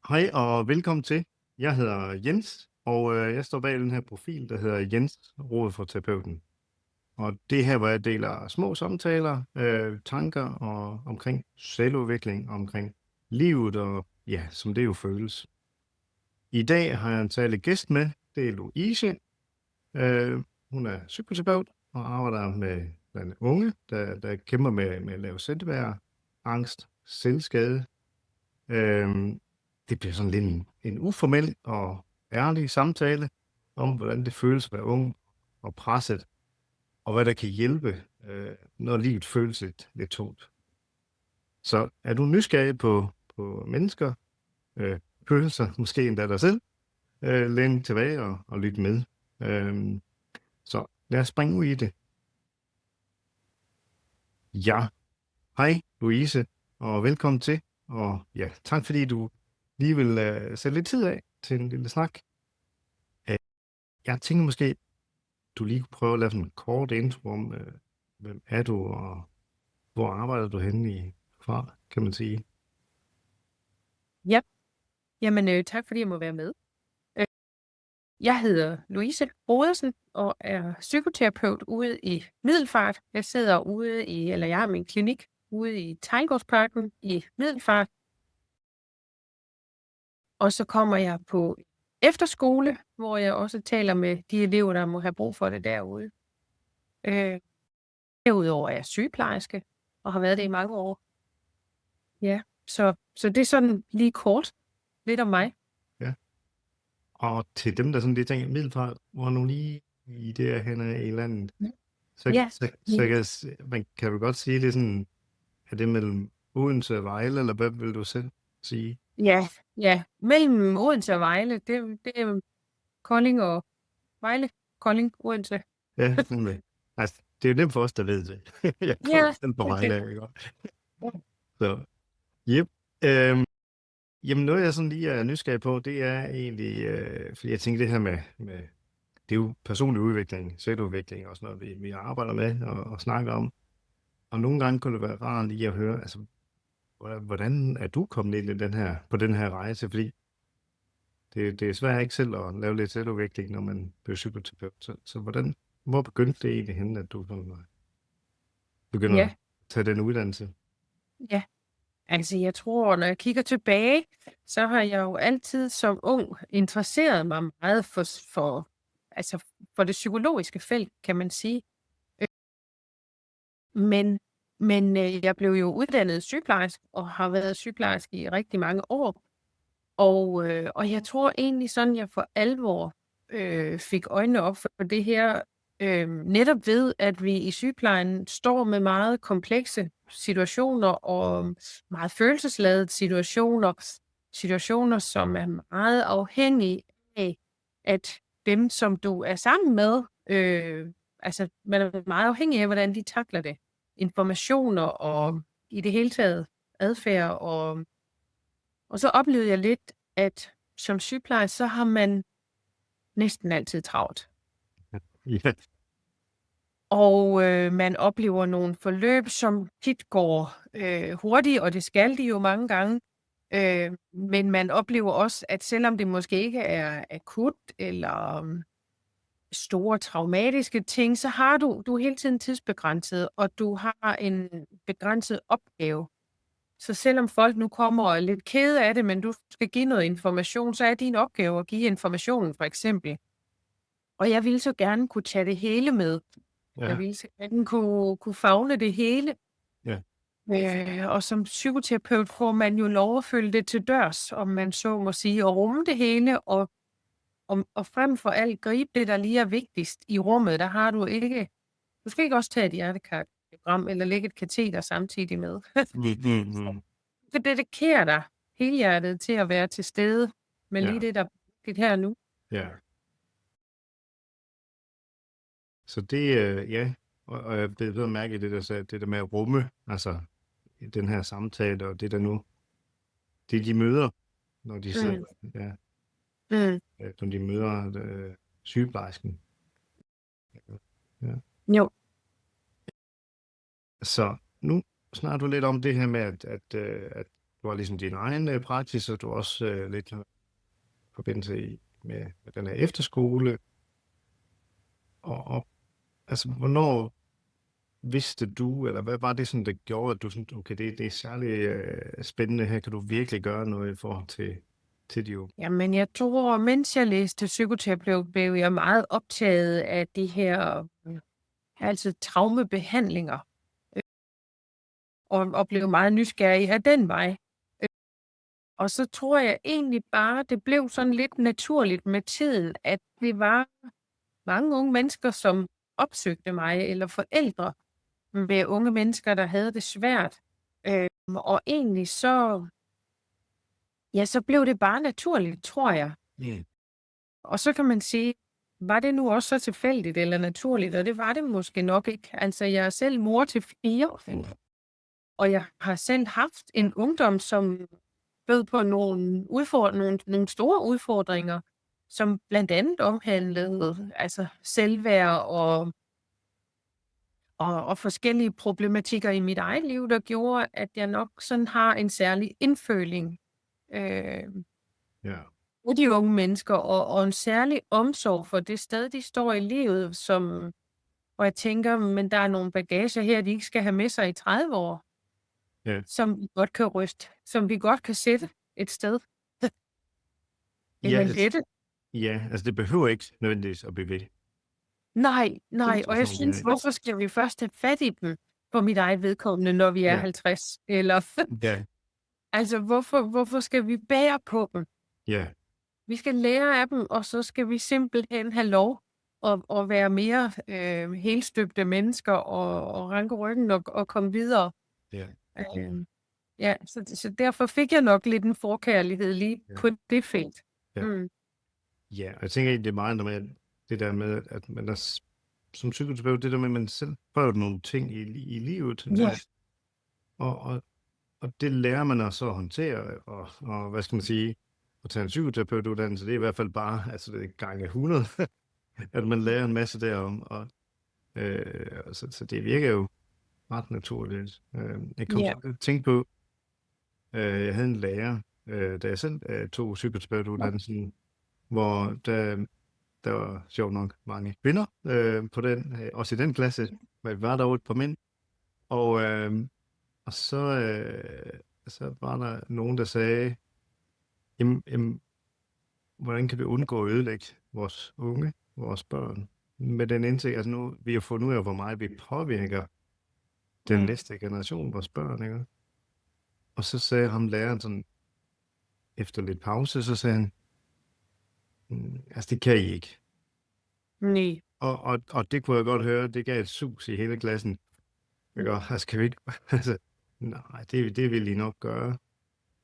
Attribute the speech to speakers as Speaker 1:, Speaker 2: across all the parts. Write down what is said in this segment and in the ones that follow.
Speaker 1: Hej og velkommen til. Jeg hedder Jens, og jeg står bag den her profil, der hedder Jens Råd for Terapeuten. Og det er her, hvor jeg deler små samtaler, tanker og omkring selvudvikling, omkring livet og ja, som det jo føles. I dag har jeg en særlig gæst med, det er Louise. Hun er psykoterapeut og arbejder med blandt unge, der kæmper med lav selvværd, angst, selvskade. Det bliver sådan lidt en uformel og ærlig samtale om, hvordan det føles at være ung og presset, og hvad der kan hjælpe, når livet føles lidt tungt. Så er du nysgerrig på mennesker, følelser, måske endda dig selv, læn tilbage og lyt med. Så lad os springe ud i det. Ja, hej Louise, og velkommen til. Og ja, tak fordi du lige vil sætte lidt tid af til en lille snak. Jeg tænker måske, du lige kunne prøve at lave sådan en kort intro om, hvem er du, og hvor arbejder du henne fra, kan man sige.
Speaker 2: Ja, jamen tak fordi jeg må være med. Jeg hedder Louise Brodersen og er psykoterapeut ude i Middelfart. Jeg har min klinik ude i Teglgårdsparken i Middelfart. Og så kommer jeg på efterskole, hvor jeg også taler med de elever, der må have brug for det derude. Derudover er jeg sygeplejerske og har været det i mange år. Ja, så det er sådan lige kort lidt om mig.
Speaker 1: Ja. Og til dem, der sådan lige tænker, Middelfart, hvor nu lige i det her henne i landet,
Speaker 2: Ja.
Speaker 1: kan du godt sige, det er sådan, er det mellem Odense og Vejle, eller hvad vil du selv sige?
Speaker 2: Ja, mellem Odense og Vejle, det er Kolding og Vejle, Kolding, Odense.
Speaker 1: Ja, nemlig. Altså, det er jo nemt for os, der ved det. Jeg tror,
Speaker 2: Ja,
Speaker 1: den på Vejle,
Speaker 2: okay.
Speaker 1: ikke godt? Så, yep. Jamen noget, jeg sådan lige er nysgerrig på, det er egentlig, fordi jeg tænker det her med, det er jo personlig udvikling, selvudvikling og sådan noget, vi arbejder med og snakker om. Og nogle gange kunne det være rart lige at høre, altså, hvordan er du kommet ind i på den her rejse? Fordi det er svært ikke selv at lave lidt selvudvikling, når man bliver psykoterapeut. Så hvor begyndte det egentlig henne, at du begynder at tage den uddannelse?
Speaker 2: Ja, altså jeg tror, når jeg kigger tilbage, så har jeg jo altid som ung interesseret mig meget for det psykologiske felt, kan man sige. Men jeg blev jo uddannet sygeplejerske og har været sygeplejerske i rigtig mange år. Og jeg tror egentlig sådan, jeg for alvor fik øjnene op for det her, netop ved, at vi i sygeplejen står med meget komplekse situationer og meget følelsesladede situationer, som er meget afhængige af, at dem, som du er sammen med, altså man er meget afhængig af, hvordan de takler det. Informationer og i det hele taget adfærd og så oplevede jeg lidt, at som sygeplejer, så har man næsten altid travlt.
Speaker 1: Ja.
Speaker 2: Og man oplever nogle forløb, som tit går hurtigt, og det skal de jo mange gange. Men man oplever også, at selvom det måske ikke er akut eller store traumatiske ting, så har du er hele tiden tidsbegrænset, og du har en begrænset opgave. Så selvom folk nu kommer og er lidt kede af det, men du skal give noget information, så er din opgave at give informationen, for eksempel. Og jeg ville så gerne kunne tage det hele med.
Speaker 1: Ja.
Speaker 2: Jeg ville så gerne kunne favne det hele.
Speaker 1: Ja.
Speaker 2: Og som psykoterapeut får man jo lov at følge det til dørs, om man så må sige, og rumme det hele, og frem for alt gribe det, der lige er vigtigst i rummet. Der har du ikke... Du skal ikke også tage et hjertekardiogram eller lægge et kateter samtidig med. Så dedikerer dig helhjertet til at være til stede med lige det, der er vigtigt her nu.
Speaker 1: Ja. Så det, ja, og jeg blev ved at mærke det, der sagde, det der med at rumme, altså den her samtale, og det der nu, det de møder, når de sidder, når de møder sygeplejersken. Ja.
Speaker 2: Jo.
Speaker 1: Så nu snakker du lidt om det her med, at du har ligesom din egen praksis, og du har også lidt forbindelse med den her efterskole. Og altså, hvornår vidste du, eller hvad var det sådan, der gjorde, at du sådan, okay, det er særlig spændende, her kan du virkelig gøre noget i forhold til de unge?
Speaker 2: Jamen, jeg tror, mens jeg læste psykoterapeut, blev jeg meget optaget af de her altså traumebehandlinger, og blev meget nysgerrig af den vej. Og så tror jeg egentlig bare, det blev sådan lidt naturligt med tiden, at det var mange unge mennesker, som opsøgte mig, eller forældre med unge mennesker, der havde det svært. Og egentlig så blev det bare naturligt, tror jeg.
Speaker 1: Mm.
Speaker 2: Og så kan man sige, var det nu også så tilfældigt eller naturligt? Og det var det måske nok ikke. Altså, jeg er selv mor til 4, og jeg har selv haft en ungdom, som bød på nogle store udfordringer, som blandt andet omhandlede altså selvværd og forskellige problematikker i mit eget liv, der gjorde, at jeg nok sådan har en særlig indføling
Speaker 1: Ja.
Speaker 2: af de unge mennesker, og en særlig omsorg for det sted, de står i livet, hvor jeg tænker, men der er nogle bagager her, de ikke skal have med sig i 30 år,
Speaker 1: Ja.
Speaker 2: som vi godt kan ryste, som vi godt kan sætte et sted.
Speaker 1: Ja,
Speaker 2: Eller lette.
Speaker 1: Ja, altså det behøver ikke nødvendigvis at blive ved.
Speaker 2: Nej, og jeg
Speaker 1: Sådan,
Speaker 2: synes, hvorfor skal vi først have fat i dem for mit eget vedkommende, når vi er
Speaker 1: Ja.
Speaker 2: 50? Eller,
Speaker 1: Ja,
Speaker 2: altså, hvorfor skal vi bære på dem?
Speaker 1: ja,
Speaker 2: Vi skal lære af dem, og så skal vi simpelthen have lov at være mere helstøbte mennesker og ranke ryggen og komme videre.
Speaker 1: ja.
Speaker 2: Ja, så derfor fik jeg nok lidt en forkærlighed lige
Speaker 1: Ja.
Speaker 2: på det felt.
Speaker 1: Ja.
Speaker 2: Mm.
Speaker 1: Ja, og jeg tænker egentlig, det er meget med det der med, at man er som psykoterapeut, det der med, at man selv prøver nogle ting i livet.
Speaker 2: Ja.
Speaker 1: Og det lærer man så at håndtere, og hvad skal man sige, at tage en psykoterapeutuddannelse, det er i hvert fald bare, altså det er gange 100, at man lærer en masse derom, så det virker jo ret naturligt. Jeg kom
Speaker 2: Ja.
Speaker 1: til at tænke på, jeg havde en lærer, da jeg selv tog psykoterapeutuddannelsen, hvor der var sjovt nok mange kvinder på den, også i den klasse, men vi var der et par mænd, og så var der nogen, der sagde, jamen, hvordan kan vi undgå at ødelægge vores unge, vores børn, med den indsigt, altså nu, vi har fundet ud af, hvor meget vi påvirker den næste generation, vores børn, ikke? Og så sagde ham læreren sådan, efter lidt pause, så sagde han, altså det kan I ikke.
Speaker 2: Nej.
Speaker 1: Og det kunne jeg godt høre, det gav et sus i hele klassen. Altså, kan vi ikke, altså, nej, det vil I nok gøre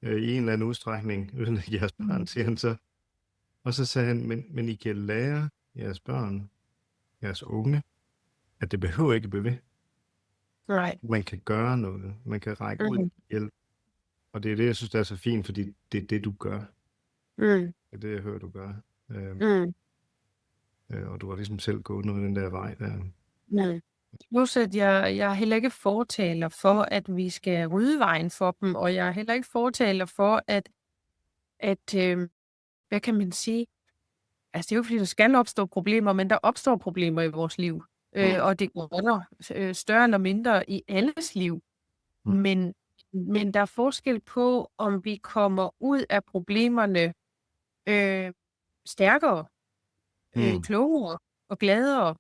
Speaker 1: i en eller anden udstrækning, ødelægge jeres børn, siger han så. Og så sagde han, men I kan lære jeres børn, jeres unge, at det behøver ikke at blive ved.
Speaker 2: Nej.
Speaker 1: Man kan gøre noget, man kan række ud hjælp. Og det er det, jeg synes, der er så fint, fordi det er det, du gør. Det er det, jeg hører, du gør. Og du har ligesom selv gået noget den der vej der.
Speaker 2: Plus at jeg er heller ikke fortaler for, at vi skal rydde vejen for dem, og jeg er heller ikke fortaler for, at hvad kan man sige? Altså, det er jo fordi, der skal opstå problemer, men der opstår problemer i vores liv. Og det går større eller mindre i alles liv. Men der er forskel på, om vi kommer ud af problemerne stærkere, klogere og gladere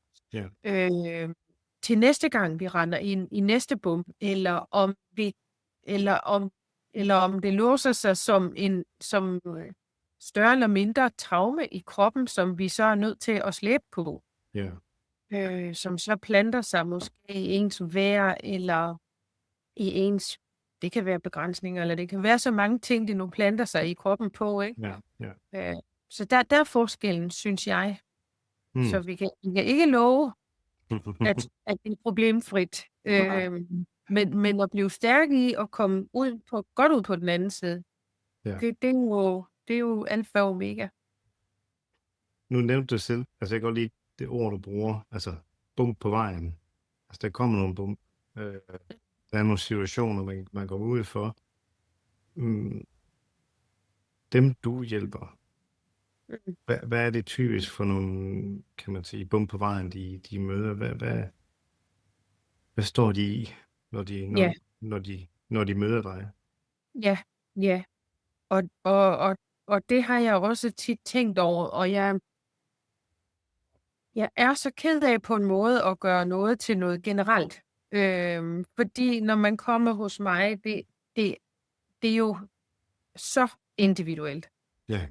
Speaker 2: til næste gang, vi render ind i næste bump, eller om det låser sig som større eller mindre traume i kroppen, som vi så er nødt til at slæbe på. Som så planter sig måske i ens vejr, eller i ens, det kan være begrænsninger, eller det kan være så mange ting, det nu planter sig i kroppen på, ikke? Så der er forskellen, synes jeg. Så vi kan ikke love, at det er problemfrit, men at blive stærk i og komme godt ud på den anden side, det er jo alfa og omega.
Speaker 1: Nu nævnte du selv, altså jeg kan godt lide det ord, du bruger, altså bump på vejen. Altså der kommer nogle bump. Der er nogle situationer, man går ud for. mm, dem du hjælper,
Speaker 2: Mm.
Speaker 1: hvad er det typisk for nogle, kan man sige, bump på vejen, de møder? Hvad står de i, når de,
Speaker 2: Ja,
Speaker 1: når de møder dig?
Speaker 2: ja, ja. Og det har jeg også tit tænkt over, og jeg er så ked af på en måde at gøre noget til noget generelt. Fordi når man kommer hos mig, det, det er jo så individuelt.
Speaker 1: Ja.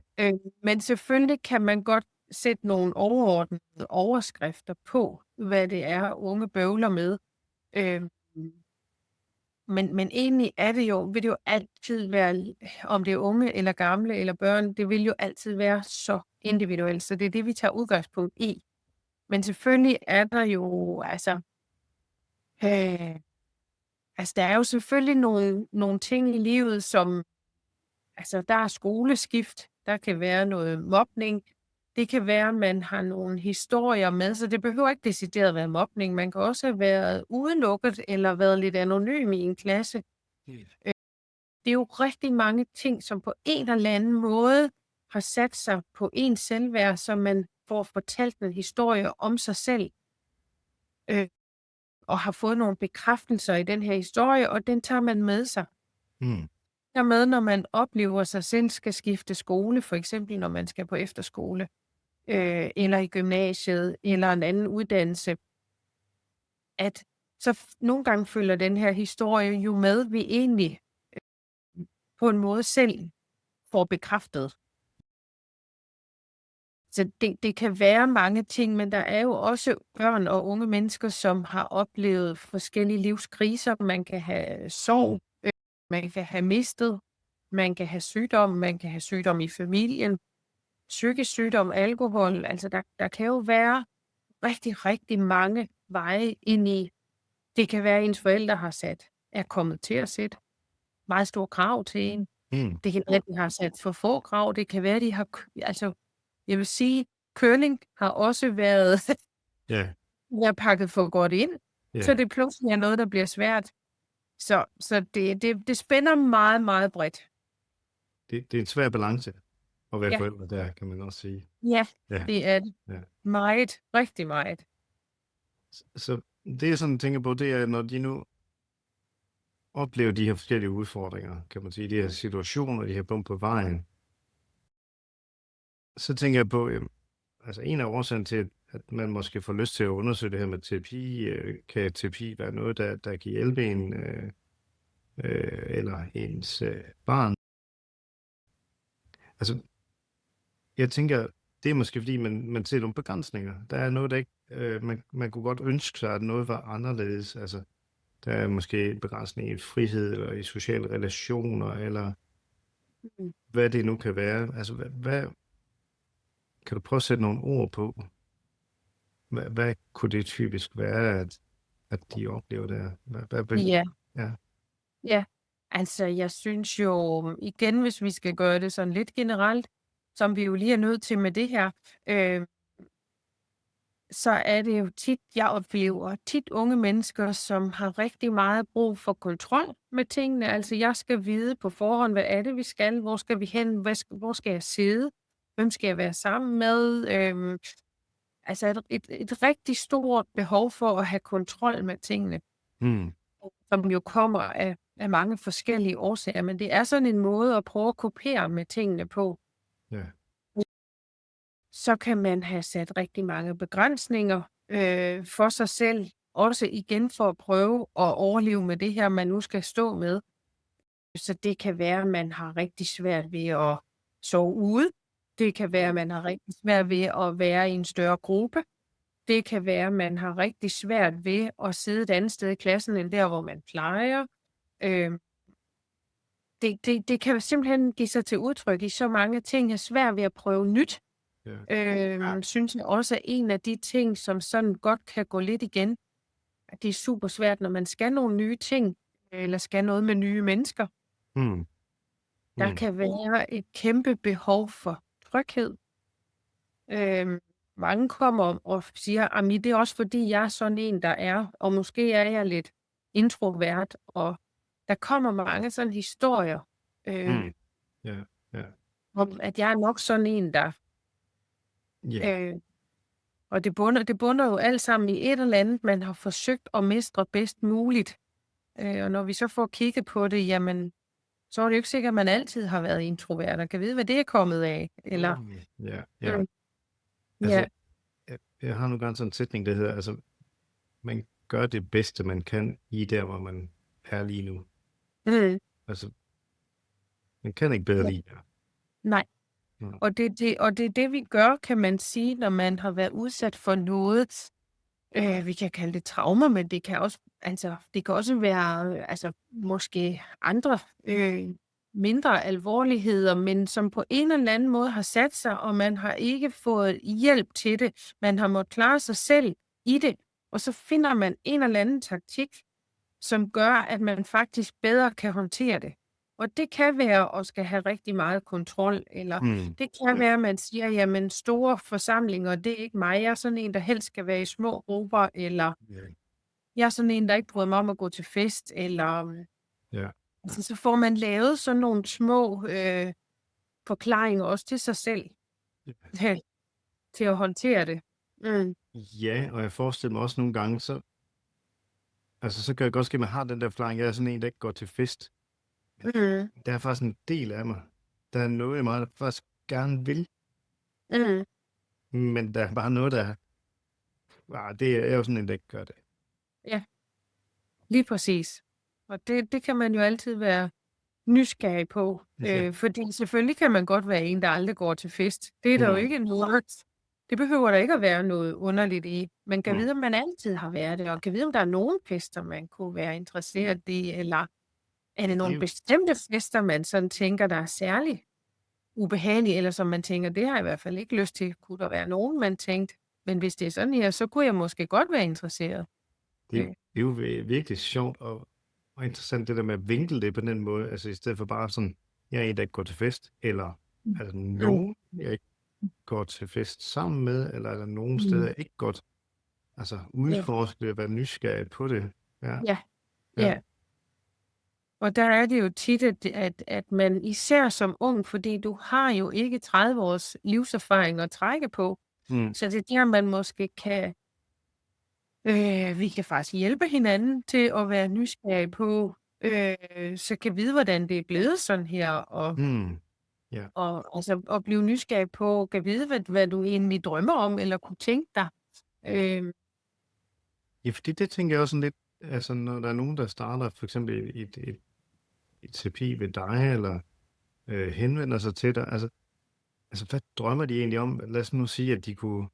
Speaker 2: Men selvfølgelig kan man godt sætte nogle overordnede overskrifter på, hvad det er, unge bøvler med. Øh, men egentlig vil det jo altid være, om det er unge eller gamle eller børn, det vil jo altid være så individuelt. Så det er det, vi tager udgangspunkt i. Men selvfølgelig er der jo, der er jo selvfølgelig nogle ting i livet, som, der er skoleskift, der kan være noget mobning, det kan være, at man har nogle historier med, så det behøver ikke decideret at være mobning. Man kan også have været udelukket eller været lidt anonym i en klasse. Det er jo rigtig mange ting, som på en eller anden måde har sat sig på ens selvværd, så man får fortalt en historie om sig selv, og har fået nogle bekræftelser i den her historie, og den tager man med sig.
Speaker 1: Mm.
Speaker 2: Dermed, når man oplever sig selv skal skifte skole, for eksempel når man skal på efterskole, eller i gymnasiet, eller en anden uddannelse, at så nogle gange følger den her historie jo med, vi egentlig på en måde selv får bekræftet. Så det kan være mange ting, men der er jo også børn og unge mennesker, som har oplevet forskellige livskriser. Man kan have sorg, man kan have mistet, man kan have sygdom i familien, psykisk sygdom, alkohol. Altså der kan jo være rigtig, rigtig mange veje ind i. Det kan være, at ens forældre er kommet til at sætte meget store krav til en.
Speaker 1: Mm.
Speaker 2: Det kan være, at de har sat for få krav. Det kan være, at de har... jeg vil sige, curling har også været pakket for godt ind. Så det pludselig er noget, der bliver svært. Så det spænder meget, meget bredt.
Speaker 1: Det er en svær balance at være forældre der, kan man også sige.
Speaker 2: Ja, det er det. Ja. Meget, rigtig meget.
Speaker 1: Så det jeg sådan tænker på, det er, når de nu oplever de her forskellige udfordringer, kan man sige, de her situationer, de her bump på vejen, så tænker jeg på, en af årsagerne til, at man måske får lyst til at undersøge det her med terapi, kan terapi være noget, der kan hjælpe en eller ens barn? Altså, jeg tænker, det er måske fordi, man ser nogle begrænsninger. Der er noget, der ikke, man kunne godt ønske sig, at noget var anderledes. Altså, der er måske begrænsning i frihed, eller i sociale relationer, eller hvad det nu kan være. Altså, hvad kan du prøve at sætte nogle ord på? Hvad kunne det typisk være, at de oplever der?
Speaker 2: Ja, altså jeg synes jo, igen, hvis vi skal gøre det sådan lidt generelt, som vi jo lige er nødt til med det her, så er det jo tit, jeg oplever unge mennesker, som har rigtig meget brug for kontrol med tingene. Altså jeg skal vide på forhånd, hvad er det, vi skal? Hvor skal vi hen? Hvor skal jeg sidde? Hvem skal jeg være sammen med? Altså et rigtig stort behov for at have kontrol med tingene, som jo kommer af mange forskellige årsager. Men det er sådan en måde at prøve at kopiere med tingene på.
Speaker 1: Ja.
Speaker 2: Så kan man have sat rigtig mange begrænsninger for sig selv, også igen for at prøve at overleve med det her, man nu skal stå med. Så det kan være, at man har rigtig svært ved at sove ude. Det kan være, at man har rigtig svært ved at være i en større gruppe. Det kan være, at man har rigtig svært ved at sidde et andet sted i klassen, end der, hvor man plejer. Det kan simpelthen give sig til udtryk i så mange ting. Jeg er svært ved at prøve nyt. Synes jeg også er en af de ting, som sådan godt kan gå lidt igen. Det er super svært, når man skal nogle nye ting, eller skal noget med nye mennesker. Der kan være et kæmpe behov for tryghed. Mange kommer og siger, at det er også fordi, jeg er sådan en, der er, og måske er jeg lidt introvert, og der kommer mange sådan historier Øh,
Speaker 1: Ja, ja,
Speaker 2: om at jeg er nok sådan en, der
Speaker 1: ja.
Speaker 2: øh, og det bunder jo alt sammen i et eller andet, man har forsøgt at mestre bedst muligt. Og når vi så får kigget på det, jamen, så er det jo ikke sikkert, at man altid har været introvert, og kan vide, hvad det er kommet af. Eller,
Speaker 1: Ja, ja.
Speaker 2: mm,
Speaker 1: Altså,
Speaker 2: ja,
Speaker 1: jeg har nu gange sådan en sætning, der hedder, altså, man gør det bedste, man kan i der, hvor man er lige nu.
Speaker 2: mm,
Speaker 1: Altså, man kan ikke bedre
Speaker 2: ja,
Speaker 1: lige der.
Speaker 2: nej.
Speaker 1: Mm.
Speaker 2: Og det er det, vi gør, kan man sige, når man har været udsat for noget. Vi kan kalde det traumer, men det kan også, altså, det kan også være, altså, måske andre mindre alvorligheder, men som på en eller anden måde har sat sig, og man har ikke fået hjælp til det. Man har måttet klare sig selv i det, og så finder man en eller anden taktik, som gør, at man faktisk bedre kan håndtere det. Og det kan være at skal have rigtig meget kontrol, eller
Speaker 1: Mm.
Speaker 2: det kan være, at man siger, jamen store forsamlinger, det er ikke mig. Jeg er sådan en, der helst skal være i små grupper, eller
Speaker 1: Ja,
Speaker 2: jeg er sådan en, der ikke bryder mig om at gå til fest, eller
Speaker 1: ja,
Speaker 2: altså, så får man lavet sådan nogle små forklaringer også til sig selv, til at håndtere det. Mm.
Speaker 1: ja, og jeg forestiller mig også nogle gange, så kan det godt ske, at man har den der forklaring, jeg er sådan en, der ikke går til fest.
Speaker 2: Mm.
Speaker 1: Der er faktisk en del af mig. Der er noget i mig, der faktisk gerne vil,
Speaker 2: Mm.
Speaker 1: men der er bare noget, der det er jo sådan en, der ikke gør det.
Speaker 2: Ja, lige præcis. Og det kan man jo altid være nysgerrig på.
Speaker 1: Ja.
Speaker 2: Fordi selvfølgelig kan man godt være en, der aldrig går til fest. Det er der jo ikke noget. Det behøver der ikke at være noget underligt i. Man kan vide, om man altid har været det, og kan vide, om der er nogle fester, man kunne være interesseret i, eller er det nogle bestemte fester, man sådan tænker, der er særlig ubehagelige, eller som man tænker, det har jeg i hvert fald ikke lyst til. Kunne der være nogen, man tænkte, men hvis det er sådan her, så kunne jeg måske godt være interesseret.
Speaker 1: Det er jo virkelig sjovt og interessant, det der med at vinkle det på den måde, altså i stedet for bare sådan, jeg er en, der ikke går til fest, eller er der nogen, jeg ikke går til fest sammen med, eller er der nogen steder, jeg ikke godt, altså udforske det, være nysgerrig på det.
Speaker 2: Ja. Og der er det jo tit, at man især som ung, fordi du har jo ikke 30 års livserfaring at trække på, så det er der, man måske kan, vi kan faktisk hjælpe hinanden til at være nysgerrig på, så kan vide, hvordan det er blevet sådan her, og altså at blive nysgerrig på, kan vide, hvad du egentlig drømmer om, eller kunne tænke dig.
Speaker 1: Ja, fordi det tænker jeg også sådan lidt, altså når der er nogen, der starter for eksempel et terapi ved dig, eller henvender sig til dig, altså hvad drømmer de egentlig om? Lad os nu sige, at de kunne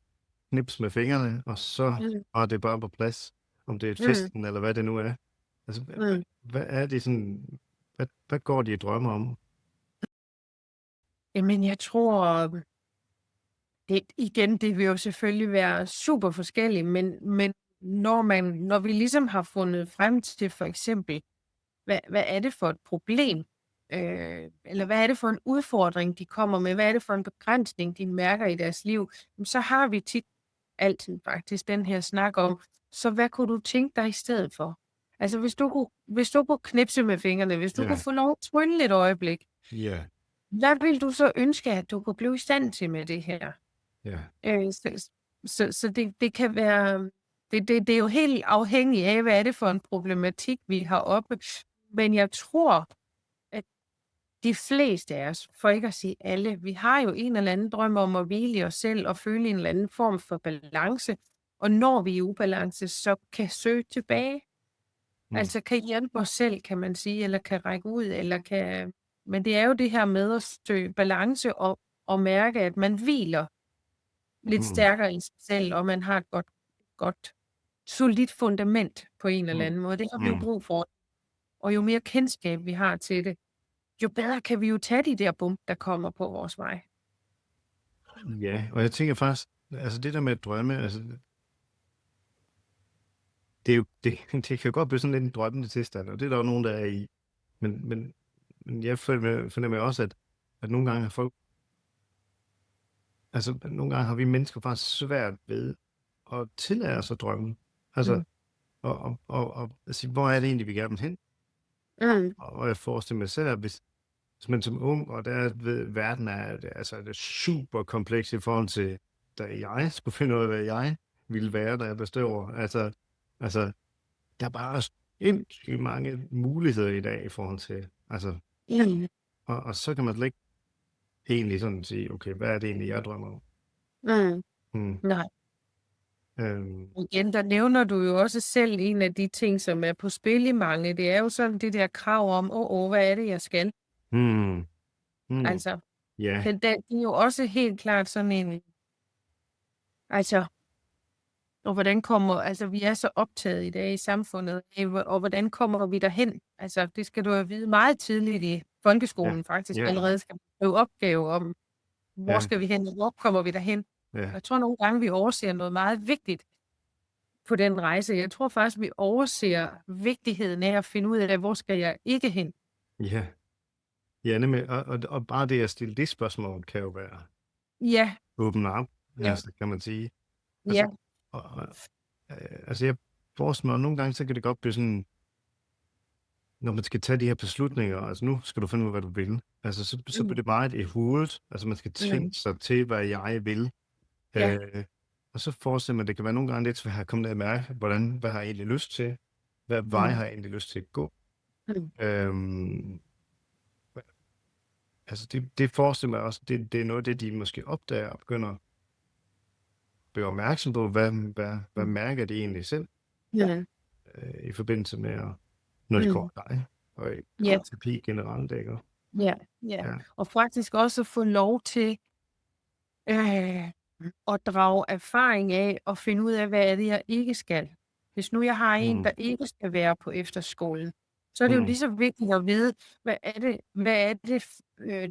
Speaker 1: knipse med fingrene, og så var det bare på plads, om det er et festen, eller hvad det nu er. Altså, hvad er det sådan, hvad går de og drømmer om?
Speaker 2: Jamen, jeg tror, det vil jo selvfølgelig være super forskelligt, men når vi ligesom har fundet frem til for eksempel, hvad er det for et problem, eller hvad er det for en udfordring, de kommer med, hvad er det for en begrænsning, de mærker i deres liv, så har vi tit altid faktisk den her snak om, så hvad kunne du tænke dig i stedet for? Altså hvis du kunne knipse med fingrene, hvis du kunne få lov at trylle et øjeblik, hvad vil du så ønske, at du kunne blive i stand til med det her? Så det kan være, det er jo helt afhængigt af, hvad er det for en problematik, vi har oppe. Men jeg tror, at de fleste af os, for ikke at sige alle, vi har jo en eller anden drøm om at hvile i os selv og føle en eller anden form for balance. Og når vi er i ubalance, så kan søge tilbage. Altså kan hjælpe os selv, kan man sige, eller kan række ud, eller kan... Men det er jo det her med at søge balance og mærke, at man hviler lidt stærkere i sig selv, og man har et godt solidt fundament på en eller anden måde. Det har vi jo brug for. Og jo mere kendskab vi har til det, jo bedre kan vi jo tage de der bump, der kommer på vores vej.
Speaker 1: Ja, og jeg tænker faktisk, altså det der med at drømme, altså det er jo, det kan jo godt blive sådan lidt en drømmende tilstand, og det er der jo nogen, der er i. Men jeg fornemmer også, at nogle gange har folk, altså nogle gange har vi mennesker faktisk svært ved at tillade os at drømme. Altså, og sige, hvor er det egentlig, vi gerne vil hen? Og jeg forestiller mig selv, at men som ung, og der ved verden altså, det er super kompleks i forhold til, da jeg skulle finde ud af, hvad jeg ville være, da jeg blev større. Altså, der er bare sindssygt mange muligheder i dag i forhold til, altså,
Speaker 2: Mm.
Speaker 1: og så kan man slet ikke egentlig sådan sige, okay, hvad er det egentlig, jeg drømmer om?
Speaker 2: Mm.
Speaker 1: Hmm.
Speaker 2: Nej.
Speaker 1: Øhm,
Speaker 2: Igen, der nævner du jo også selv en af de ting, som er på spil i mange. Det er jo sådan det der krav om, hvad er det, jeg skal?
Speaker 1: hmm. Hmm.
Speaker 2: Altså,
Speaker 1: Ja,
Speaker 2: det er jo også helt klart sådan en, altså, og hvordan altså vi er så optaget i dag i samfundet, og hvordan kommer vi derhen? Altså, det skal du have vide meget tidligt i
Speaker 1: ja,
Speaker 2: folkeskolen faktisk.
Speaker 1: ja,
Speaker 2: Allerede skal man skrive opgave om, hvor
Speaker 1: ja,
Speaker 2: skal vi hen, og hvor kommer vi derhen?
Speaker 1: ja,
Speaker 2: Jeg tror nogle gange, vi overser noget meget vigtigt på den rejse. Jeg tror faktisk, vi overser vigtigheden af at finde ud af, hvor skal jeg ikke hen?
Speaker 1: ja. Ja, nemlig, og bare det at stille det spørgsmål kan jo være
Speaker 2: Ja,
Speaker 1: åbent op,
Speaker 2: ja,
Speaker 1: altså, kan man sige.
Speaker 2: ja.
Speaker 1: Altså, altså jeg forestiller mig, at nogle gange, så kan det godt blive sådan, når man skal tage de her beslutninger, altså nu skal du finde ud af, hvad du vil. Altså, så bliver det meget i hovedet. Altså, man skal tænke sig til, hvad jeg vil.
Speaker 2: Ja.
Speaker 1: Og så forestiller man, at det kan være nogle gange lidt svært at komme ned og mærke, hvad har jeg egentlig lyst til? Hvad vej har jeg egentlig lyst til at gå? Øhm, altså, det forestiller mig også, det er noget af det, de måske opdager og begynder at blive opmærksom på, hvad mærker de egentlig selv
Speaker 2: Ja.
Speaker 1: i forbindelse med, når de går dig, og i
Speaker 2: Ja.
Speaker 1: terapi generelt, ikke?
Speaker 2: Ja. Og faktisk også få lov til at drage erfaring af og finde ud af, hvad er det, jeg ikke skal. Hvis nu jeg har en, der ikke skal være på efterskolen, så er det jo lige så vigtigt at vide, hvad er det,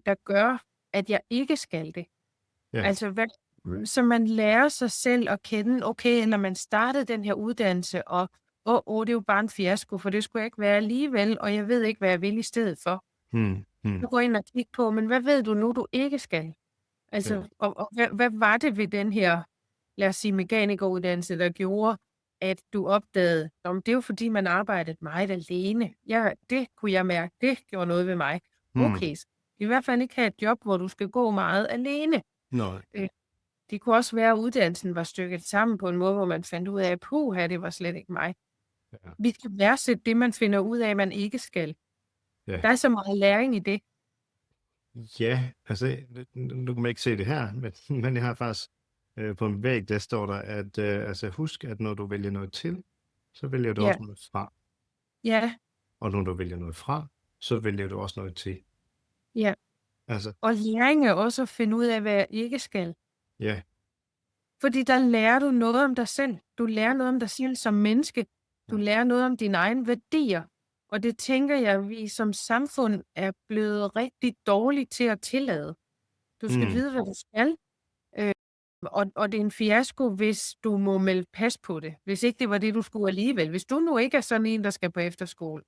Speaker 2: der gør, at jeg ikke skal det.
Speaker 1: Ja.
Speaker 2: Altså, så man lærer sig selv at kende, okay, når man startede den her uddannelse, og det er jo bare en fiasko, for det skulle jeg ikke være alligevel, og jeg ved ikke, hvad jeg vil i stedet for. Så gå ind og kig på, men hvad ved du nu, du ikke skal? Altså, og hvad var det ved den her, lad os sige, mekanikeruddannelse, der gjorde, at du opdagede, det er jo fordi, man arbejdede meget alene. Ja, det kunne jeg mærke, det gjorde noget ved mig. Okay, så i hvert fald ikke have et job, hvor du skal gå meget alene.
Speaker 1: Nej.
Speaker 2: Det kunne også være, at uddannelsen var stykket sammen på en måde, hvor man fandt ud af, at det var slet ikke mig.
Speaker 1: Ja.
Speaker 2: Vi skal værdsætte det, man finder ud af, man ikke skal.
Speaker 1: Ja.
Speaker 2: Der er så meget læring i det.
Speaker 1: Ja, altså, nu kan man ikke se det her, men jeg har faktisk på en væg, der står der, at altså, husk, at når du vælger noget til, så vælger du også noget fra.
Speaker 2: Ja.
Speaker 1: Og når du vælger noget fra, så vælger du også noget til.
Speaker 2: Ja.
Speaker 1: Altså.
Speaker 2: Og læring er også at finde ud af, hvad jeg ikke skal.
Speaker 1: Ja.
Speaker 2: Fordi der lærer du noget om dig selv. Du lærer noget om dig selv som menneske. Du lærer noget om dine egne værdier. Og det tænker jeg, vi som samfund er blevet rigtig dårlige til at tillade. Du skal vide, hvad du skal. Og det er en fiasko, hvis du må melde pas på det. Hvis ikke det var det, du skulle alligevel. Hvis du nu ikke er sådan en, der skal på efterskole.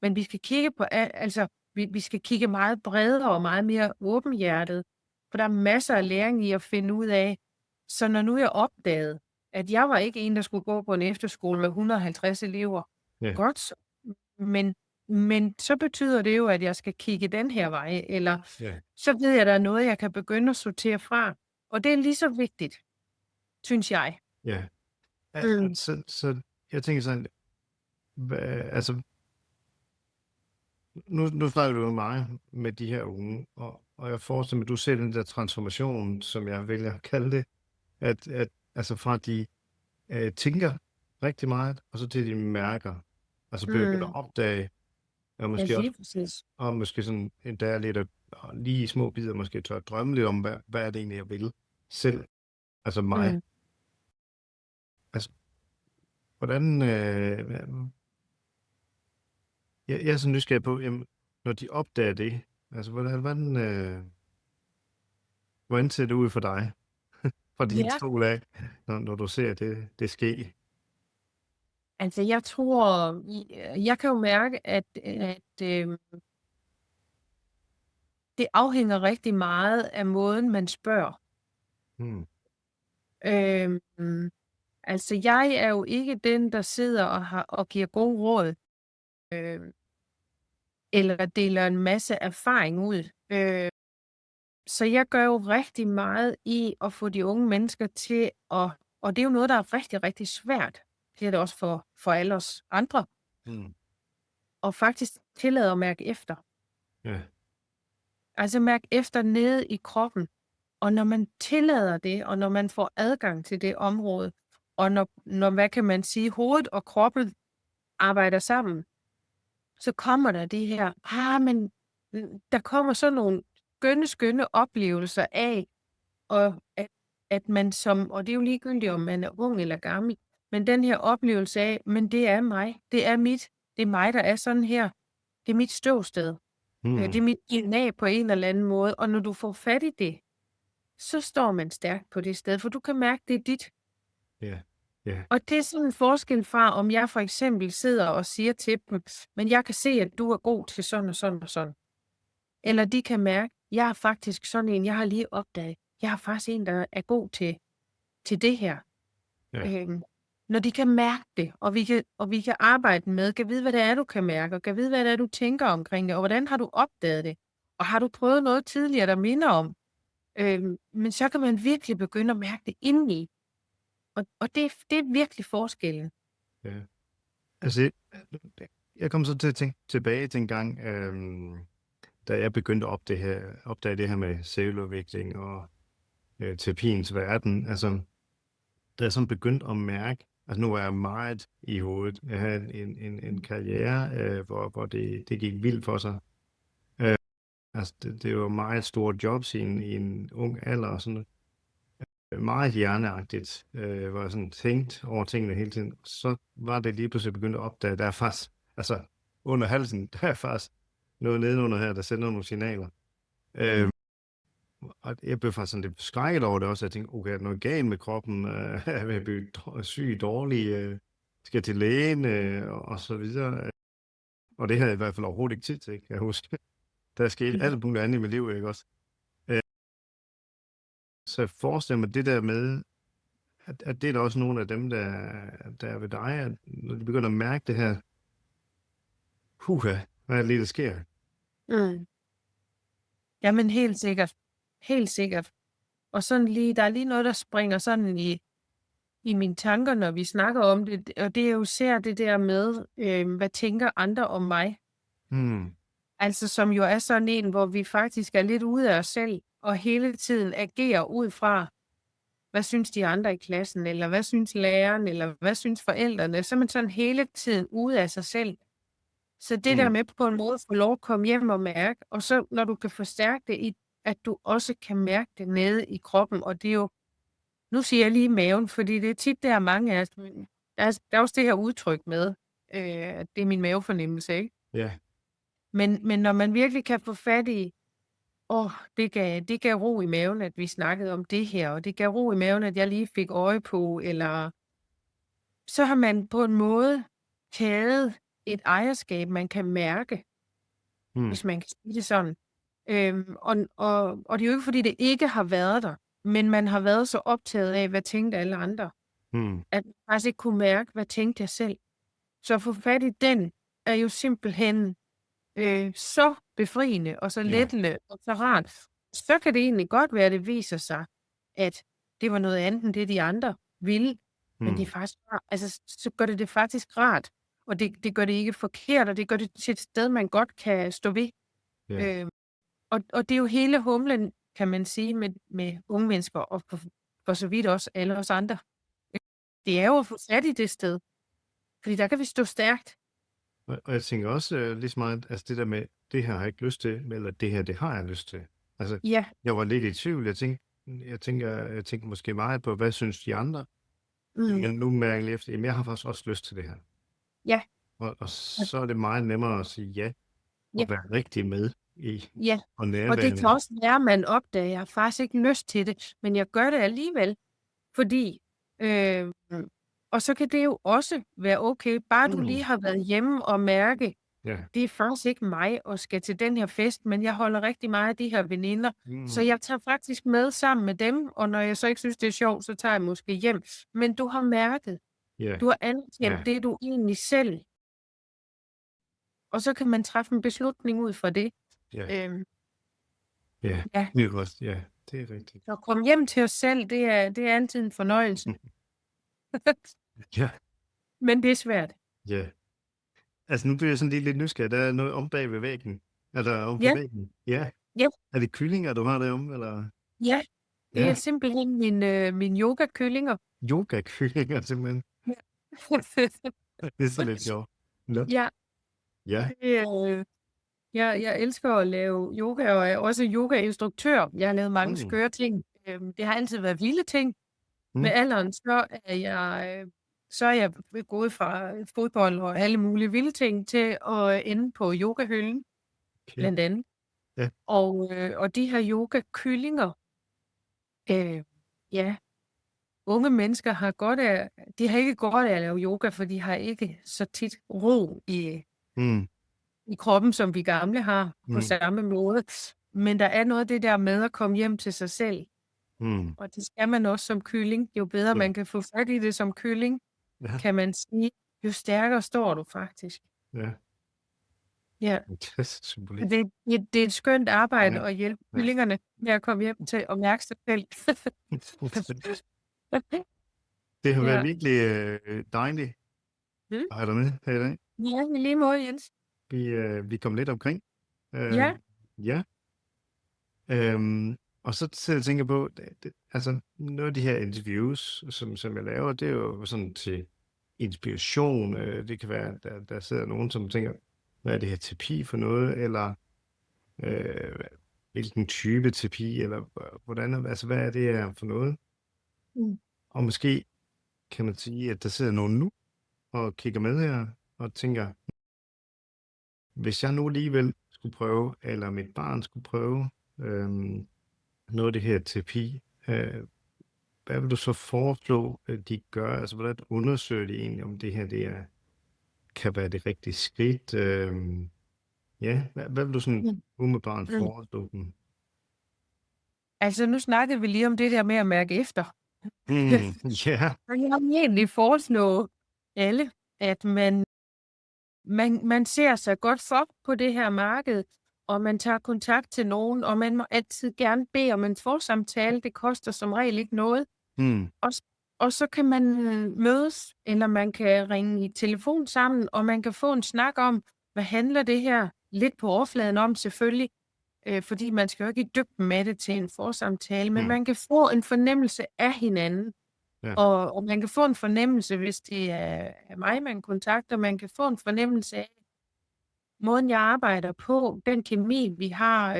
Speaker 2: Men vi skal kigge på, altså, vi skal kigge meget bredere og meget mere åbenhjertet. For der er masser af læring i at finde ud af. Så når nu jeg opdagede, at jeg var ikke en, der skulle gå på en efterskole med 150 elever. Godt så. Men så betyder det jo, at jeg skal kigge den her vej. Eller så ved jeg, at der er noget, jeg kan begynde at sortere fra. Og det er lige så vigtigt, synes jeg.
Speaker 1: Ja. Så jeg tænker sådan, altså, nu snakker du jo meget med de her unge, og jeg forestiller mig, at du ser den der transformation, som jeg vælger at kalde det, at altså fra de tænker rigtig meget, og så til de mærker, altså begynder at opdage, og måske også, og måske sådan endda lidt lige i små bidder, måske tør at drømme lidt om, hvad er det egentlig, jeg vil selv, altså mig. Altså, hvordan, jeg er så nysgerrig på, jamen, når de opdager det, altså hvordan ser det ud for dig? Fra din stol af, når du ser det ske?
Speaker 2: Altså, jeg tror, jeg kan jo mærke, at det afhænger rigtig meget af måden, man spørger. Altså, jeg er jo ikke den, der sidder og giver gode råd. eller deler en masse erfaring ud. Så jeg gør jo rigtig meget i at få de unge mennesker til at, og det er jo noget, der er rigtig, rigtig svært, det er det også for alle os andre,
Speaker 1: Mm.
Speaker 2: og faktisk tillade at mærke efter.
Speaker 1: Ja.
Speaker 2: Altså mærke efter nede i kroppen. Og når man tillader det, og når man får adgang til det område, og når hvad kan man sige, hovedet og kroppen arbejder sammen, så kommer der det her, men der kommer sådan nogle skønne oplevelser af, og at man som, og det er jo ligegyldigt, om man er ung eller gammel, men den her oplevelse af, men det er mig, det er mig, der er sådan her, det er mit ståsted, det er mit DNA på en eller anden måde, og når du får fat i det, så står man stærkt på det sted, for du kan mærke, det er dit.
Speaker 1: Ja. Ja.
Speaker 2: Og det er sådan en forskel fra, om jeg for eksempel sidder og siger til dem, men jeg kan se, at du er god til sådan og sådan og sådan. Eller de kan mærke, jeg er faktisk sådan en, jeg har lige opdaget, jeg er faktisk en, der er god til det her.
Speaker 1: Ja.
Speaker 2: Når de kan mærke det, og vi kan arbejde med, kan vide, hvad det er, du kan mærke, og kan vide, hvad det er, du tænker omkring det, og hvordan har du opdaget det, og har du prøvet noget tidligere, der minder om. Men så kan man virkelig begynde at mærke det indeni. Og det er virkelig forskellen.
Speaker 1: Ja. Altså, jeg kom så til at tænke tilbage til en gang, da jeg begyndte at opdage det her med selvudvikling og terapiens verden. Altså, da jeg sådan begyndte at mærke, altså nu er jeg meget i hovedet. Jeg havde en karriere, hvor det gik vildt for sig. Altså, det var meget store jobs i en ung alder og sådan noget. Meget hjerneagtigt, hvor jeg sådan tænkt over tingene hele tiden. Så var det lige pludselig begyndt at opdage, der er faktisk, altså under halsen, der er faktisk noget nedenunder her, der sender nogle signaler. Og jeg blev faktisk sådan lidt skrækket over det også. Jeg tænkte, okay, er der noget galt med kroppen? Er jeg ved at blive syg, dårlig? Skal jeg til lægen? Og så videre. Og det havde jeg i hvert fald overhovedet ikke tid til, kan jeg huske. Der skete alt muligt andet i mit liv, ikke også? Så jeg forestiller mig det der med, at det er der også nogle af dem, der er ved dig, at når de begynder at mærke det her, hvad er det lige, der sker?
Speaker 2: Jamen helt sikkert. Helt sikkert. Og sådan lige, der er lige noget, der springer sådan i mine tanker, når vi snakker om det, og det er jo især det der med, hvad tænker andre om mig? Altså som jo er sådan en, hvor vi faktisk er lidt ude af os selv, og hele tiden agerer ud fra, hvad synes de andre i klassen, eller hvad synes læreren, eller hvad synes forældrene, så er man sådan hele tiden ude af sig selv. Så det der med på en måde at få lov at komme hjem og mærke, og så når du kan forstærke det i, at du også kan mærke det nede i kroppen, og det er jo, nu siger jeg lige maven, fordi det er tit, der er mange af os, der er også det her udtryk med, at det er min mavefornemmelse, ikke?
Speaker 1: Ja.
Speaker 2: Men når man virkelig kan få fat i, det gav ro i maven, at vi snakkede om det her, og det gav ro i maven, at jeg lige fik øje på, eller så har man på en måde taget et ejerskab, man kan mærke, hvis man kan sige det sådan. Og det er jo ikke, fordi det ikke har været der, men man har været så optaget af, hvad tænkte alle andre, at man faktisk ikke kunne mærke, hvad tænkte jeg selv. Så at få fat i den, er jo simpelthen så befriende, og så lettende, og så rart. Så kan det egentlig godt være, at det viser sig, at det var noget andet end det, de andre ville. Men det er faktisk altså, så gør det faktisk rart. Og det gør det ikke forkert, og det gør det til et sted, man godt kan stå ved.
Speaker 1: Ja.
Speaker 2: Og det er jo hele humlen, kan man sige, med unge mennesker, og for så vidt også alle os andre. Det er jo at få fat i det sted. Fordi der kan vi stå stærkt.
Speaker 1: Og jeg tænker også lige så meget, altså det der med, det her har jeg ikke lyst til, eller det her, det har jeg lyst til. Altså, jeg var lidt i tvivl. Jeg tænker måske meget på, hvad synes de andre? Men nu mærker jeg lige efter, jamen jeg har faktisk også lyst til det her.
Speaker 2: Ja.
Speaker 1: Og så er det meget nemmere at sige ja, og være rigtig med i.
Speaker 2: Ja,
Speaker 1: og
Speaker 2: det kan også være, at man opdager, at jeg har faktisk ikke lyst til det, men jeg gør det alligevel, fordi, og så kan det jo også være okay, bare du lige har været hjemme og mærke, det er faktisk ikke mig, og skal til den her fest, men jeg holder rigtig meget af de her veninder, så jeg tager faktisk med sammen med dem, og når jeg så ikke synes, det er sjovt, så tager jeg måske hjem. Men du har mærket, du har anerkendt det, du egentlig selv og så kan man træffe en beslutning ud fra det.
Speaker 1: Ja,
Speaker 2: Øhm,
Speaker 1: ja,
Speaker 2: ja,
Speaker 1: det er godt. Ja, det er rigtigt.
Speaker 2: at komme hjem til os selv, det er altid en fornøjelse.
Speaker 1: Ja,
Speaker 2: Men det er svært.
Speaker 1: ja. Altså, nu bliver jeg sådan lige lidt nysgerrig. Der er noget om bag ved væggen. Er der om på
Speaker 2: Ja,
Speaker 1: væggen? Ja.
Speaker 2: ja,
Speaker 1: Er det kyllinger, du har deromme, eller?
Speaker 2: ja. Det er
Speaker 1: Ja,
Speaker 2: simpelthen min yoga-kyllinger.
Speaker 1: yoga-kyllinger simpelthen.
Speaker 2: Ja.
Speaker 1: Det er så lidt sjovt. Nå.
Speaker 2: Ja,
Speaker 1: Ja.
Speaker 2: det, jeg elsker at lave yoga, og er også yogainstruktør. Jeg har lavet mange
Speaker 1: Mm.
Speaker 2: skøre ting. Det har altid været vilde ting. Med
Speaker 1: Mm.
Speaker 2: alderen, så er jeg gået fra fodbold og alle mulige vilde ting til at ende på yogahylden,
Speaker 1: Okay.
Speaker 2: blandt andet.
Speaker 1: Ja.
Speaker 2: Og de her yoga-kyllinger, ja, unge mennesker de har ikke godt af at lave yoga, for de har ikke så tit ro
Speaker 1: Mm.
Speaker 2: i kroppen, som vi gamle har på samme måde. Men der er noget af det der med at komme hjem til sig selv.
Speaker 1: Mm.
Speaker 2: Og det skal man også som kylling. Jo bedre
Speaker 1: Ja.
Speaker 2: man kan få fat i det som kylling,
Speaker 1: Ja.
Speaker 2: kan man sige, jo stærkere står du faktisk.
Speaker 1: Ja.
Speaker 2: Ja.
Speaker 1: Fantastisk symbolik.
Speaker 2: Det er et skønt arbejde
Speaker 1: Ja.
Speaker 2: at hjælpe
Speaker 1: Ja.
Speaker 2: kyllingerne med at komme hjem til at mærke sig selv.
Speaker 1: Det har været
Speaker 2: Ja.
Speaker 1: virkelig dejligt
Speaker 2: Mm.
Speaker 1: at have dig med her i dag.
Speaker 2: Ja, i lige måde, Jens.
Speaker 1: Vi kom lidt omkring.
Speaker 2: Ja.
Speaker 1: Ja. Og så sidder jeg og tænker på, altså nogle af de her interviews, som jeg laver, det er jo sådan til inspiration. Det kan være, at der sidder nogen, som tænker, hvad er det her terapi for noget, eller hvilken type terapi, eller hvordan, altså hvad er det her for noget?
Speaker 2: Mm.
Speaker 1: Og måske kan man sige, at der sidder nogen nu og kigger med her og tænker, hvis jeg nu alligevel skulle prøve, eller mit barn skulle prøve noget af det her terapi, hvad vil du så foreslå, at de gør? Altså, hvordan undersøger de egentlig, om det her kan være det rigtige skridt? Ja, hvad vil du sådan umiddelbart foreslå dem?
Speaker 2: Altså, nu snakkede vi lige om det der med at mærke efter.
Speaker 1: Ja.
Speaker 2: Og jeg vil egentlig foreslå alle, at man ser sig godt for på det her marked, og man tager kontakt til nogen, og man må altid gerne bede om en forsamtale. Det koster som regel ikke noget. Og så kan man mødes, eller man kan ringe i telefon sammen, og man kan få en snak om, hvad handler det her lidt på overfladen om selvfølgelig, fordi man skal jo ikke i dybden med det til en forsamtale, men man kan få en fornemmelse af hinanden.
Speaker 1: Ja.
Speaker 2: Og man kan få en fornemmelse, hvis det er mig, man kontakter, man kan få en fornemmelse af måden, jeg arbejder på, den kemi, vi har,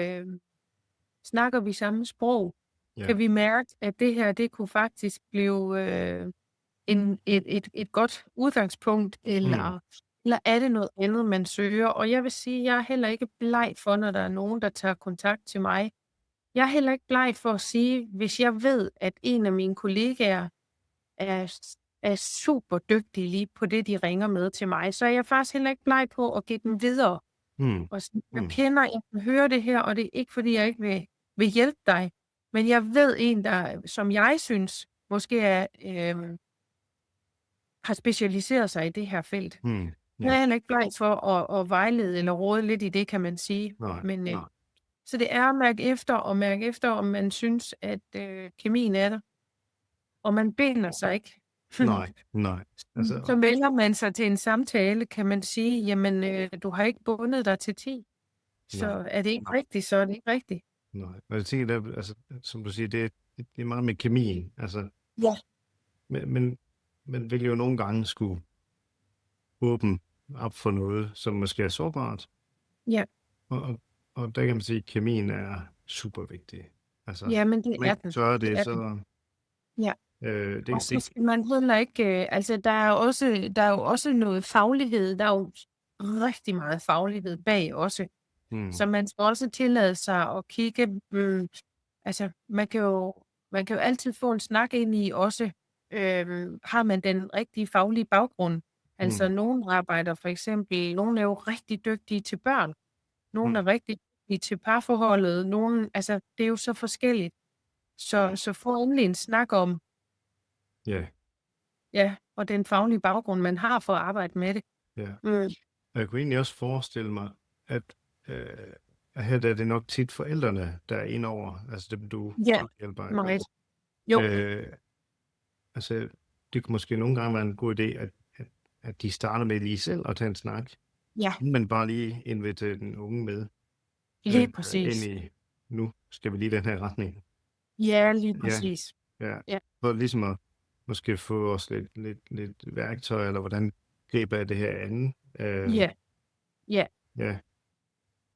Speaker 2: snakker vi samme sprog, kan vi mærke, at det her, det kunne faktisk blive et godt udgangspunkt, eller er det noget andet, man søger? Og jeg vil sige, jeg er heller ikke bleg for, når der er nogen, der tager kontakt til mig. Jeg er heller ikke bleg for at sige, hvis jeg ved, at en af mine kollegaer er super dygtig lige på det, de ringer med til mig, så er jeg faktisk heller ikke bleg på at give dem videre. Og sige, jeg kan høre det her, og det er ikke, fordi jeg ikke vil hjælpe dig, men jeg ved en, der, som jeg synes, måske har specialiseret sig i det her felt. Jeg er heller ikke bleg for at vejlede eller råde lidt i det, kan man sige.
Speaker 1: Nej.
Speaker 2: Så det er at mærke efter, om man synes, at kemien er der. Og man binder sig ikke.
Speaker 1: Nej. Altså,
Speaker 2: Så melder man sig til en samtale, kan man sige, jamen, du har ikke bundet dig til 10. Så er det ikke rigtigt, så er det ikke rigtigt.
Speaker 1: Nej, og jeg tænker, der, altså, som du siger, det er meget med kemien. Altså,
Speaker 2: Ja.
Speaker 1: Men man vil jo nogle gange skulle åbne op for noget, som måske er sårbart.
Speaker 2: Ja.
Speaker 1: Og der kan man sige, at kemien er super vigtig. Altså,
Speaker 2: Jamen, det er den.
Speaker 1: Så er det,
Speaker 2: Det
Speaker 1: så...
Speaker 2: Ja.
Speaker 1: Det
Speaker 2: og så skal man heller ikke, altså der er jo også noget faglighed, der er jo rigtig meget faglighed bag også. Så man skal også tillade sig at kigge, altså man kan jo altid få en snak ind i også, har man den rigtige faglige baggrund? Altså nogen arbejder for eksempel, nogen er jo rigtig dygtige til børn, nogen er rigtig dygtige til parforholdet, nogen, altså det er jo så forskelligt. Så få endelig en snak om,
Speaker 1: Ja.
Speaker 2: ja, og den faglige baggrund, man har for at arbejde med det.
Speaker 1: Ja. Og jeg kunne egentlig også forestille mig, at, at her der er det nok tit forældrene, der er inde over, altså dem, du
Speaker 2: Ja,
Speaker 1: hjælper.
Speaker 2: meget. Jo,
Speaker 1: Altså, det kunne måske nogle gange være en god idé, at de starter med lige selv at tage en snak,
Speaker 2: ja,
Speaker 1: men bare lige invitere den unge med
Speaker 2: lige
Speaker 1: ind
Speaker 2: præcis.
Speaker 1: i, nu skal vi lige den her retning.
Speaker 2: Ja, lige
Speaker 1: Ja,
Speaker 2: præcis.
Speaker 1: ja.
Speaker 2: Ja.
Speaker 1: For ligesom at måske få os lidt værktøj, eller hvordan griber jeg det her an.
Speaker 2: Ja, ja.
Speaker 1: Ja,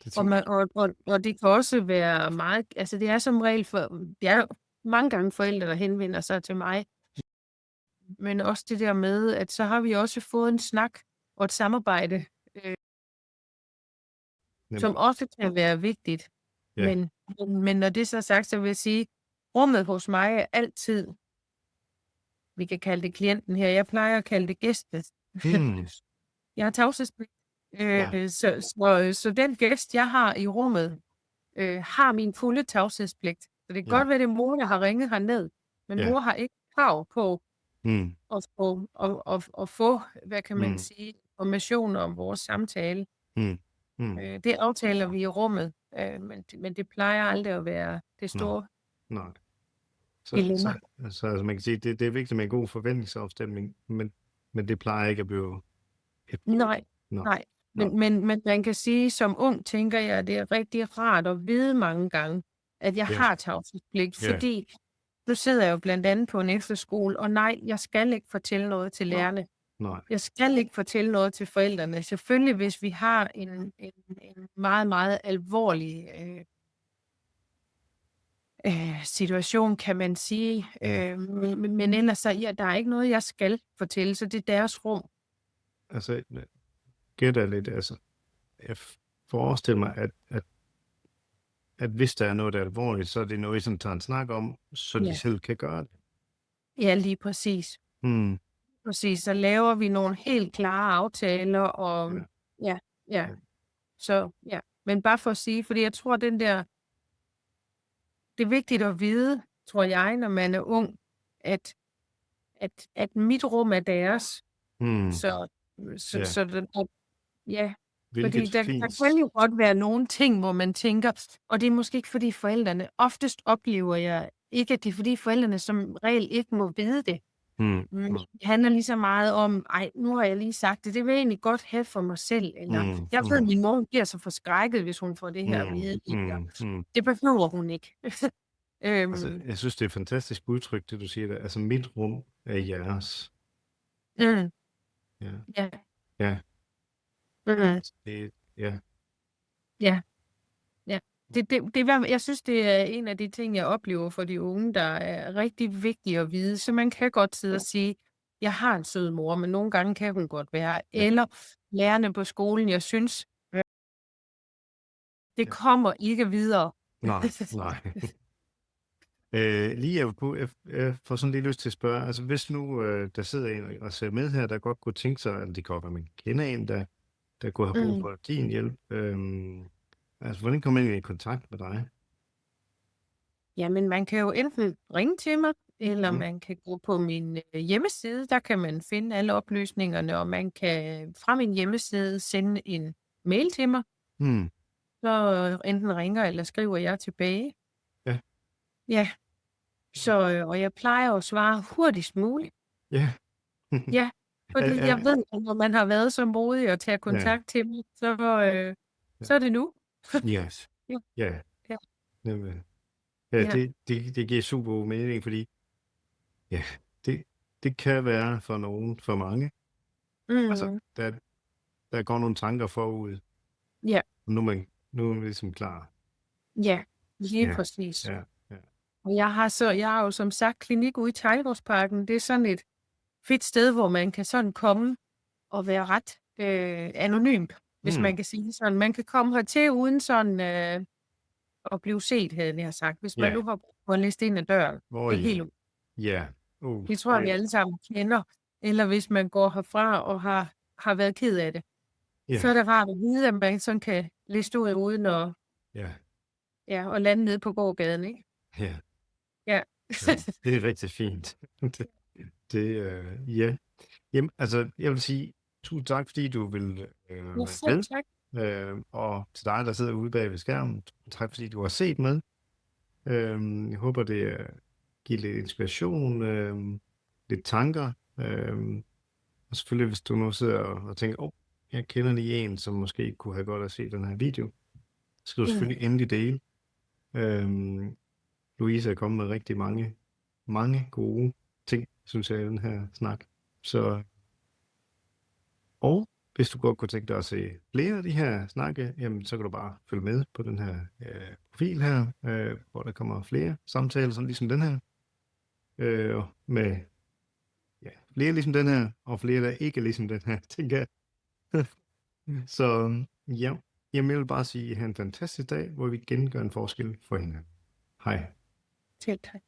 Speaker 1: det
Speaker 2: Og,
Speaker 1: tænker
Speaker 2: og det kan også være meget, altså det er som regel det er mange gange forældre, der henvender sig til mig, men også det der med, at så har vi også fået en snak og et samarbejde, som også kan være vigtigt.
Speaker 1: Ja.
Speaker 2: Men når det så er sagt, så vil jeg sige, rummet hos mig er altid, vi kan kalde det klienten her, jeg plejer at kalde det gæsten. Jeg har tavshedspligt. Så den gæst, jeg har i rummet, har min fulde tavshedspligt. Så det kan godt være, det er mor, der har ringet herned, men mor har ikke krav på at få, hvad kan man sige, information om vores samtale. Det aftaler vi i rummet, men det plejer aldrig at være det store dilemma.
Speaker 1: Så man kan sige, det er vigtigt med en god forventningsafstemning, men det plejer ikke at blive...
Speaker 2: Nej. Men man kan sige, som ung tænker jeg, at det er rigtig rart at vide mange gange, at jeg har tavshedspligt, fordi nu sidder jeg jo blandt andet på en efterskole, og nej, jeg skal ikke fortælle noget til lærerne. Jeg skal ikke fortælle noget til forældrene. Selvfølgelig, hvis vi har en meget, meget alvorlig situation, kan man sige. Men ellers så, der er ikke noget, jeg skal fortælle, så det er deres rum.
Speaker 1: Altså, gætter lidt, altså, jeg forestiller mig, at hvis der er noget, der er alvorligt, så er det noget, I sådan tager en snak om, så de selv kan gøre det.
Speaker 2: Ja, lige præcis. Præcis, så laver vi nogle helt klare aftaler, og så ja. Men bare for at sige, fordi jeg tror, det er vigtigt at vide, tror jeg, når man er ung, at mit rum er deres. Så fordi der kan jo godt være nogle ting, hvor man tænker, og det er måske ikke fordi forældrene, oftest oplever jeg ikke, at det er fordi forældrene som regel ikke må vide det. Det handler lige så meget om, nu har jeg lige sagt det, det vil jeg egentlig godt have for mig selv, eller jeg ved, at min mor bliver så forskrækket, hvis hun får det her at vide. Det behøver hun ikke.
Speaker 1: Altså, jeg synes, det er et fantastisk udtryk, det du siger der. Altså, mit rum er jeres. Ja.
Speaker 2: Jeg synes, det er en af de ting, jeg oplever for de unge, der er rigtig vigtige at vide. Så man kan godt sidde og sige, jeg har en sød mor, men nogle gange kan hun godt være. Eller lærerne på skolen, jeg synes, det kommer ikke videre.
Speaker 1: Nej. Lige jeg får sådan lige lyst til at spørge, altså hvis nu der sidder en og ser med her, der godt kunne tænke sig, at det kan godt være, man kender en, der kunne have brug for din hjælp. Altså, hvordan kommer man i kontakt med dig?
Speaker 2: Jamen, man kan jo enten ringe til mig, eller man kan gå på min hjemmeside. Der kan man finde alle oplysningerne, og man kan fra min hjemmeside sende en mail til mig. Så enten ringer eller skriver jeg tilbage. Ja. Så, og jeg plejer at svare hurtigst muligt. Ja, fordi jeg ved, at når man har været så modig at tage kontakt til mig, så er det nu.
Speaker 1: Det giver super god mening, fordi det kan være for nogen, for mange. Altså, der går nogle tanker forud. Nu er man ligesom klar.
Speaker 2: Ja, lige præcis. Og jeg har jo som sagt klinik ude i Teglgårdsparken. Det er sådan et fedt sted, hvor man kan sådan komme og være ret anonym, hvis man kan sige det sådan. Man kan komme hertil uden sådan at blive set, havde jeg sagt. Hvis man nu har brug for at liste ind ad døren. Det er helt det tror jeg, vi alle sammen kender. Eller hvis man går herfra og har været ked af det. Så er det rart at vide, at man sådan kan liste ud uden at og lande nede på gågaden, ikke?
Speaker 1: Det er rigtig fint. Jamen, altså, jeg vil sige tusind tak, fordi du vil
Speaker 2: Ja,
Speaker 1: være
Speaker 2: selv
Speaker 1: med.
Speaker 2: tak.
Speaker 1: Og til dig, der sidder ude bag ved skærmen, tak fordi du har set med. Jeg håber, det giver lidt inspiration, lidt tanker. Og selvfølgelig, hvis du nu sidder og tænker, jeg kender lige en, som måske kunne have godt at se den her video, så skal du selvfølgelig endelig dele. Louise er kommet med rigtig mange gode ting, synes jeg, i den her snak. Så, og hvis du godt kunne tænke dig at se flere af de her snakke, jamen, så kan du bare følge med på den her profil her, hvor der kommer flere samtaler, sådan ligesom den her, med flere ligesom den her, og flere, der ikke er ligesom den her, tænker jeg. Så ja, jamen, jeg vil bare sige, have en fantastisk dag, hvor vi igen gør en forskel for hinanden. Hej.
Speaker 2: Selv tak.